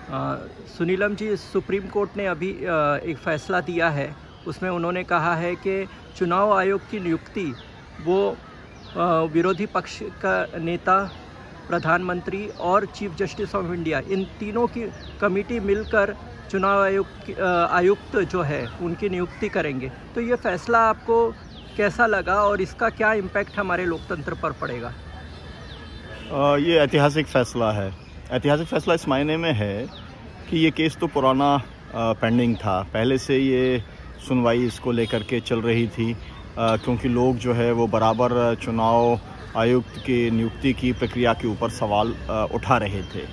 सुनीलम जी, supreme court ने अभी एक फ़ैसला दिया है। उसमें उन्होंने कहा है कि चुनाव आयोग की नियुक्ति वो विरोधी पक्ष का नेता, प्रधानमंत्री और चीफ जस्टिस ऑफ इंडिया, इन तीनों की कमेटी मिलकर चुनाव आयुक्त जो है उनकी नियुक्ति करेंगे। तो ये फ़ैसला आपको कैसा लगा और इसका क्या इम्पैक्ट हमारे लोकतंत्र पर पड़ेगा? ये ऐतिहासिक फ़ैसला है। ऐतिहासिक फ़ैसला इस मायने में है कि ये केस तो पुराना पेंडिंग था। पहले से ये सुनवाई इसको लेकर के चल रही थी, क्योंकि लोग जो है वो बराबर चुनाव आयुक्त की नियुक्ति की प्रक्रिया के ऊपर सवाल उठा रहे थे।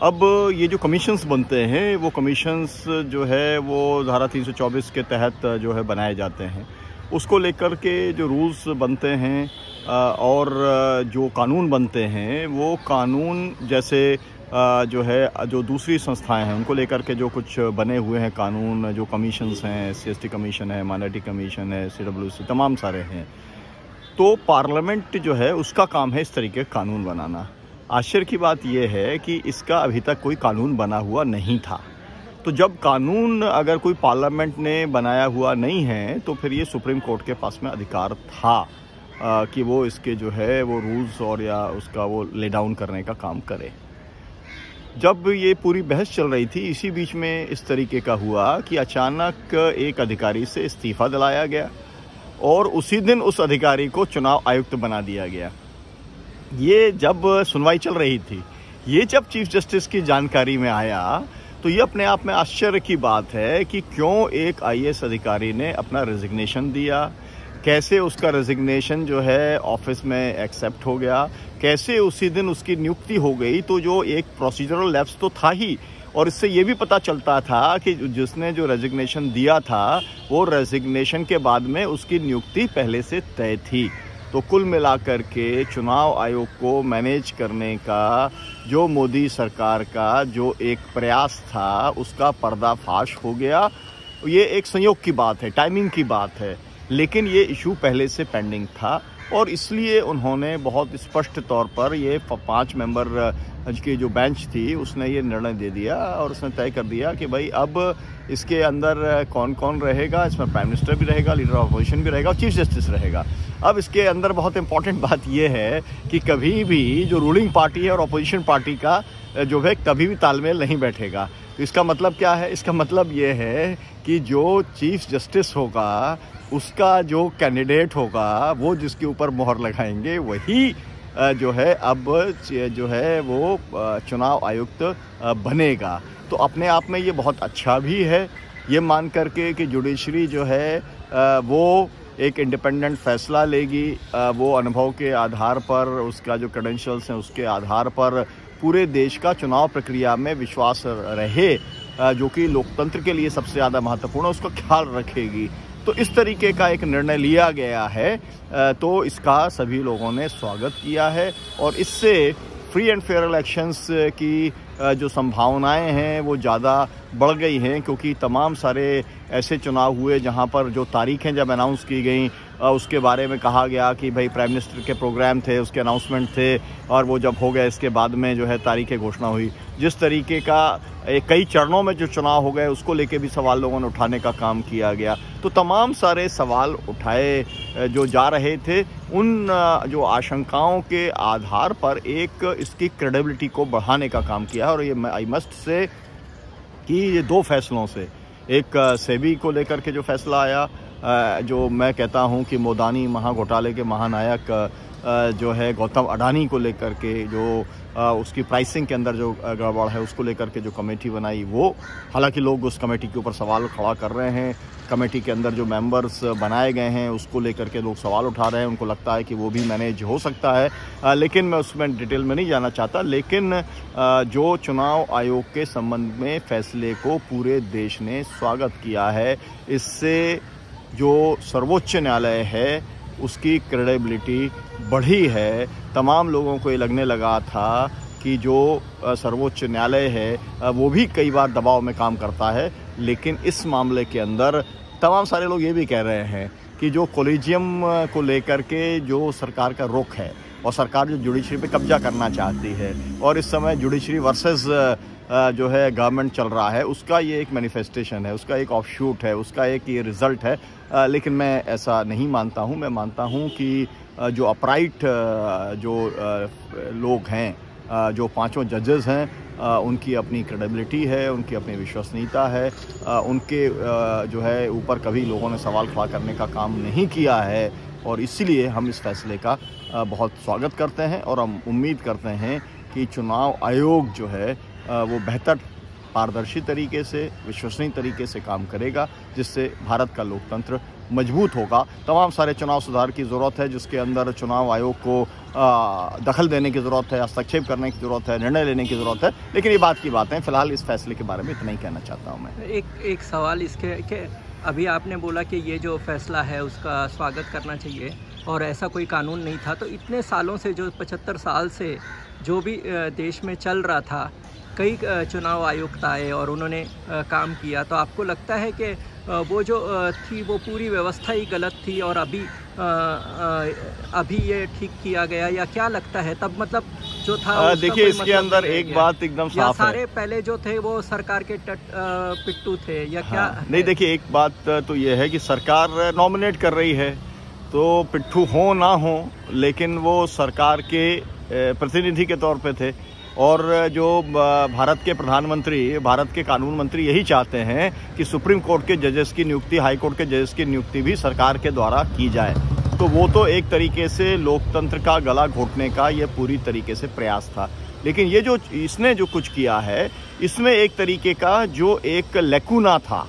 अब ये जो कमीशंस बनते हैं वो कमीशंस जो है वो धारा 324 के तहत जो है बनाए जाते हैं। उसको लेकर के जो रूल्स बनते हैं और जो कानून बनते हैं, वो कानून जैसे जो है जो दूसरी संस्थाएं हैं उनको लेकर के जो कुछ बने हुए हैं कानून, जो कमीशंस हैं, SC कमीशन है, माइनॉरिटी कमीशन है, CWC, तमाम सारे हैं। तो पार्लियामेंट जो है उसका काम है इस तरीके का कानून बनाना। आश्चर्य की बात यह है कि इसका अभी तक कोई कानून बना हुआ नहीं था। तो जब कानून अगर कोई पार्लियामेंट ने बनाया हुआ नहीं है तो फिर ये सुप्रीम कोर्ट के पास में अधिकार था कि वो इसके जो है वो रूल्स और या उसका वो ले डाउन करने का काम करे। जब ये पूरी बहस चल रही थी, इसी बीच में इस तरीके का हुआ कि अचानक एक अधिकारी से इस्तीफा दिलाया गया और उसी दिन उस अधिकारी को चुनाव आयुक्त बना दिया गया। ये जब सुनवाई चल रही थी, ये जब चीफ जस्टिस की जानकारी में आया तो ये अपने आप में आश्चर्य की बात है कि क्यों एक IAS अधिकारी ने अपना रेजिग्नेशन दिया, कैसे उसका रेजिग्नेशन जो है ऑफिस में एक्सेप्ट हो गया, कैसे उसी दिन उसकी नियुक्ति हो गई। तो जो एक प्रोसीजरल लैप्स तो था ही, और इससे ये भी पता चलता था कि जिसने जो रेजिग्नेशन दिया था वो रेजिग्नेशन के बाद में उसकी नियुक्ति पहले से तय थी। तो कुल मिलाकर के चुनाव आयोग को मैनेज करने का जो मोदी सरकार का जो एक प्रयास था उसका पर्दाफाश हो गया। ये एक संयोग की बात है, टाइमिंग की बात है, लेकिन ये इशू पहले से पेंडिंग था और इसलिए उन्होंने बहुत स्पष्ट तौर पर ये 5 मेंबर की जो बेंच थी उसने ये निर्णय दे दिया और उसने तय कर दिया कि भाई अब इसके अंदर कौन कौन रहेगा। इसमें प्राइम मिनिस्टर भी रहेगा, लीडर ऑफ अपोजिशन भी रहेगा और चीफ जस्टिस रहेगा। अब इसके अंदर बहुत इंपॉर्टेंट बात यह है कि कभी भी जो रूलिंग पार्टी है और अपोजिशन पार्टी का जो है कभी भी तालमेल नहीं बैठेगा। तो इसका मतलब क्या है? इसका मतलब ये है कि जो चीफ जस्टिस होगा उसका जो कैंडिडेट होगा वो जिसके ऊपर मोहर लगाएंगे वही जो है अब जो है वो चुनाव आयुक्त बनेगा। तो अपने आप में ये बहुत अच्छा भी है, ये मान करके कि जुडिशरी जो है वो एक इंडिपेंडेंट फैसला लेगी, वो अनुभव के आधार पर, उसका जो क्रेडेंशियल्स हैं उसके आधार पर पूरे देश का चुनाव प्रक्रिया में विश्वास रहे, जो कि लोकतंत्र के लिए सबसे ज़्यादा महत्वपूर्ण है, उसका ख्याल रखेगी। तो इस तरीके का एक निर्णय लिया गया है, तो इसका सभी लोगों ने स्वागत किया है और इससे फ्री एंड फेयर इलेक्शंस की जो संभावनाएं हैं वो ज़्यादा बढ़ गई हैं, क्योंकि तमाम सारे ऐसे चुनाव हुए जहां पर जो तारीखें जब अनाउंस की गई उसके बारे में कहा गया कि भाई प्राइम मिनिस्टर के प्रोग्राम थे, उसके अनाउंसमेंट थे, और वो जब हो गए इसके बाद में जो है तारीखें घोषणा हुई। जिस तरीके का कई चरणों में जो चुनाव हो गए उसको लेके भी सवाल लोगों ने उठाने का काम किया गया। तो तमाम सारे सवाल उठाए जो जा रहे थे, उन जो आशंकाओं के आधार पर एक इसकी क्रेडिबिलिटी को बढ़ाने का काम किया है। और ये आई मस्ट से कि ये 2 फैसलों से, एक सेबी को लेकर के जो फैसला आया, जो मैं कहता हूं कि मोदानी महाघोटाले के महानायक जो है गौतम अडानी को लेकर के जो उसकी प्राइसिंग के अंदर जो गड़बड़ है उसको लेकर के जो कमेटी बनाई, वो हालांकि लोग उस कमेटी के ऊपर सवाल खड़ा कर रहे हैं। कमेटी के अंदर जो मेंबर्स बनाए गए हैं उसको लेकर के लोग सवाल उठा रहे हैं, उनको लगता है कि वो भी मैनेज हो सकता है, लेकिन मैं उसमें डिटेल में नहीं जाना चाहता। लेकिन जो चुनाव आयोग के संबंध में फैसले को पूरे देश ने स्वागत किया है। इससे जो सर्वोच्च न्यायालय है उसकी क्रेडिबिलिटी बढ़ी है। तमाम लोगों को ये लगने लगा था कि जो सर्वोच्च न्यायालय है वो भी कई बार दबाव में काम करता है, लेकिन इस मामले के अंदर तमाम सारे लोग ये भी कह रहे हैं कि जो कॉलेजियम को लेकर के जो सरकार का रुख है और सरकार जो जुडिशरी पे कब्जा करना चाहती है, और इस समय जुडिशरी वर्सेस जो है गवर्नमेंट चल रहा है, उसका ये एक मैनिफेस्टेशन है, उसका एक ऑफशूट है, उसका एक ये रिज़ल्ट है। लेकिन मैं ऐसा नहीं मानता हूँ। मैं मानता हूँ कि जो अपराइट जो लोग हैं, जो पांचों जजेस हैं, उनकी अपनी क्रेडिबिलिटी है, उनकी अपनी विश्वसनीयता है, उनके जो है ऊपर कभी लोगों ने सवाल खड़ा करने का काम नहीं किया है, और इसीलिए हम इस फैसले का बहुत स्वागत करते हैं और हम उम्मीद करते हैं कि चुनाव आयोग जो है वो बेहतर, पारदर्शी तरीके से, विश्वसनीय तरीके से काम करेगा, जिससे भारत का लोकतंत्र मजबूत होगा। तमाम सारे चुनाव सुधार की ज़रूरत है, जिसके अंदर चुनाव आयोग को दखल देने की ज़रूरत है, हस्तक्षेप करने की ज़रूरत है, निर्णय लेने की ज़रूरत है। लेकिन ये बात की बात है, फ़िलहाल इस फैसले के बारे में इतना ही कहना चाहता हूँ मैं। एक सवाल इसके कि अभी आपने बोला कि ये जो फैसला है उसका स्वागत करना चाहिए और ऐसा कोई कानून नहीं था, तो इतने सालों से, जो 75 साल से जो भी देश में चल रहा था, कई चुनाव आयुक्त आए और उन्होंने काम किया, तो आपको लगता है कि वो जो थी वो पूरी व्यवस्था ही गलत थी और अभी ये ठीक किया गया, या क्या लगता है? तब मतलब जो था देखिए, इसके अंदर एक बात एकदम साफ है, सारे पहले जो थे वो सरकार के पिट्टू थे, या क्या? नहीं, देखिए, एक बात तो ये है कि सरकार नॉमिनेट कर रही है, तो पिट्ठू हो ना हो, लेकिन वो सरकार के प्रतिनिधि के तौर पे थे। और जो भारत के प्रधानमंत्री, भारत के कानून मंत्री यही चाहते हैं कि सुप्रीम कोर्ट के जजेस की नियुक्ति, हाई कोर्ट के जजेस की नियुक्ति भी सरकार के द्वारा की जाए। तो वो तो एक तरीके से लोकतंत्र का गला घोटने का ये पूरी तरीके से प्रयास था। लेकिन ये जो इसने जो कुछ किया है, इसमें एक तरीके का जो एक लैकुना था,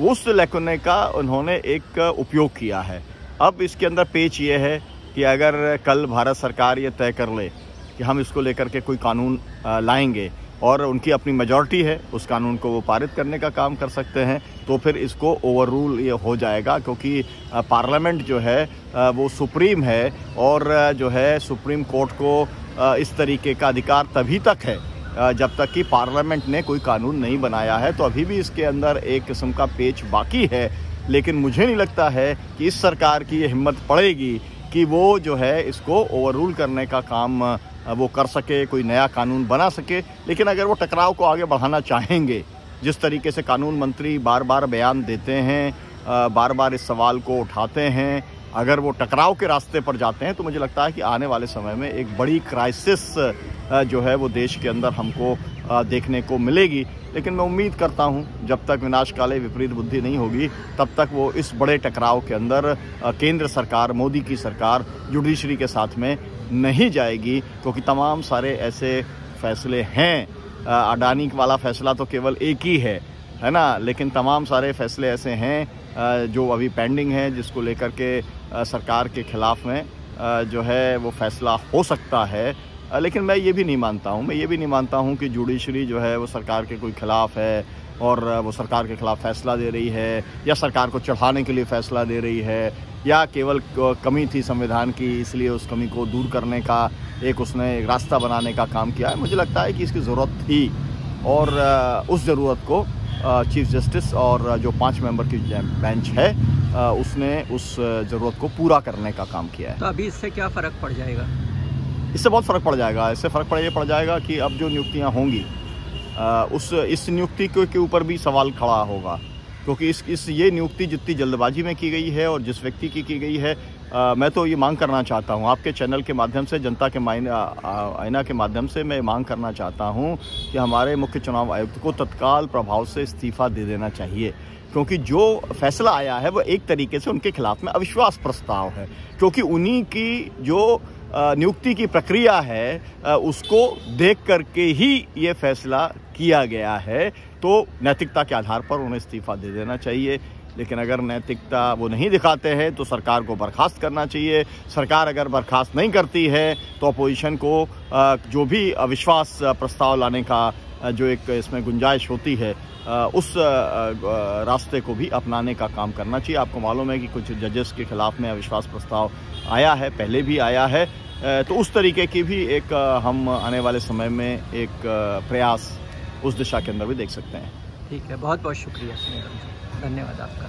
उस लैकुने का उन्होंने एक उपयोग किया है। अब इसके अंदर पेच ये है कि अगर कल भारत सरकार ये तय कर ले कि हम इसको लेकर के कोई कानून लाएंगे और उनकी अपनी मेजॉरिटी है, उस कानून को वो पारित करने का काम कर सकते हैं, तो फिर इसको ओवर रूल ये हो जाएगा, क्योंकि पार्लियामेंट जो है वो सुप्रीम है, और जो है सुप्रीम कोर्ट को इस तरीके का अधिकार तभी तक है जब तक कि पार्लियामेंट ने कोई कानून नहीं बनाया है। तो अभी भी इसके अंदर एक किस्म का पेच बाकी है, लेकिन मुझे नहीं लगता है कि इस सरकार की ये हिम्मत पड़ेगी कि वो जो है इसको ओवर रूल करने का काम वो कर सके, कोई नया कानून बना सके। लेकिन अगर वो टकराव को आगे बढ़ाना चाहेंगे, जिस तरीके से कानून मंत्री बार बार बयान देते हैं, बार बार इस सवाल को उठाते हैं, अगर वो टकराव के रास्ते पर जाते हैं, तो मुझे लगता है कि आने वाले समय में एक बड़ी क्राइसिस जो है वो देश के अंदर हमको देखने को मिलेगी। लेकिन मैं उम्मीद करता हूँ जब तक विनाश काले विपरीत बुद्धि नहीं होगी, तब तक वो इस बड़े टकराव के अंदर केंद्र सरकार, मोदी की सरकार जुडिशरी के साथ में नहीं जाएगी, क्योंकि तमाम सारे ऐसे फैसले हैं। अडानी वाला फैसला तो केवल एक ही है ना, लेकिन तमाम सारे फैसले ऐसे हैं जो अभी पेंडिंग हैं, जिसको लेकर के सरकार के खिलाफ में जो है वो फैसला हो सकता है। लेकिन मैं ये भी नहीं मानता हूँ कि जुडिशरी जो है वो सरकार के कोई खिलाफ है और वो सरकार के खिलाफ फैसला दे रही है, या सरकार को चढ़ाने के लिए फैसला दे रही है, या केवल कमी थी संविधान की इसलिए उस कमी को दूर करने का उसने एक रास्ता बनाने का काम किया है। मुझे लगता है कि इसकी ज़रूरत थी, और उस ज़रूरत को चीफ जस्टिस और जो 5 मेंबर की बेंच है उसने उस ज़रूरत को पूरा करने का काम किया है। तो अभी इससे क्या फ़र्क पड़ जाएगा? इससे बहुत फ़र्क पड़ जाएगा। इससे फ़र्क पड़ जाएगा कि अब जो नियुक्तियां होंगी इस नियुक्ति के ऊपर भी सवाल खड़ा होगा, क्योंकि ये नियुक्ति जितनी जल्दबाजी में की गई है और जिस व्यक्ति की गई है, मैं तो ये मांग करना चाहता हूँ आपके चैनल के माध्यम से, जनता के आईना के माध्यम से मैं मांग करना चाहता हूँ कि हमारे मुख्य चुनाव आयुक्त को तत्काल प्रभाव से इस्तीफा दे देना चाहिए, क्योंकि जो फैसला आया है वो एक तरीके से उनके खिलाफ में अविश्वास प्रस्ताव है, क्योंकि उन्हीं की जो नियुक्ति की प्रक्रिया है उसको देख करके ही ये फैसला किया गया है। तो नैतिकता के आधार पर उन्हें इस्तीफा दे देना चाहिए। लेकिन अगर नैतिकता वो नहीं दिखाते हैं तो सरकार को बर्खास्त करना चाहिए। सरकार अगर बर्खास्त नहीं करती है तो अपोजिशन को जो भी अविश्वास प्रस्ताव लाने का जो एक इसमें गुंजाइश होती है उस रास्ते को भी अपनाने का काम करना चाहिए। आपको मालूम है कि कुछ जजेस के खिलाफ में अविश्वास प्रस्ताव आया है, पहले भी आया है, तो उस तरीके की भी एक हम आने वाले समय में एक प्रयास उस दिशा के अंदर भी देख सकते हैं। ठीक है, बहुत बहुत शुक्रिया, धन्यवाद आपका।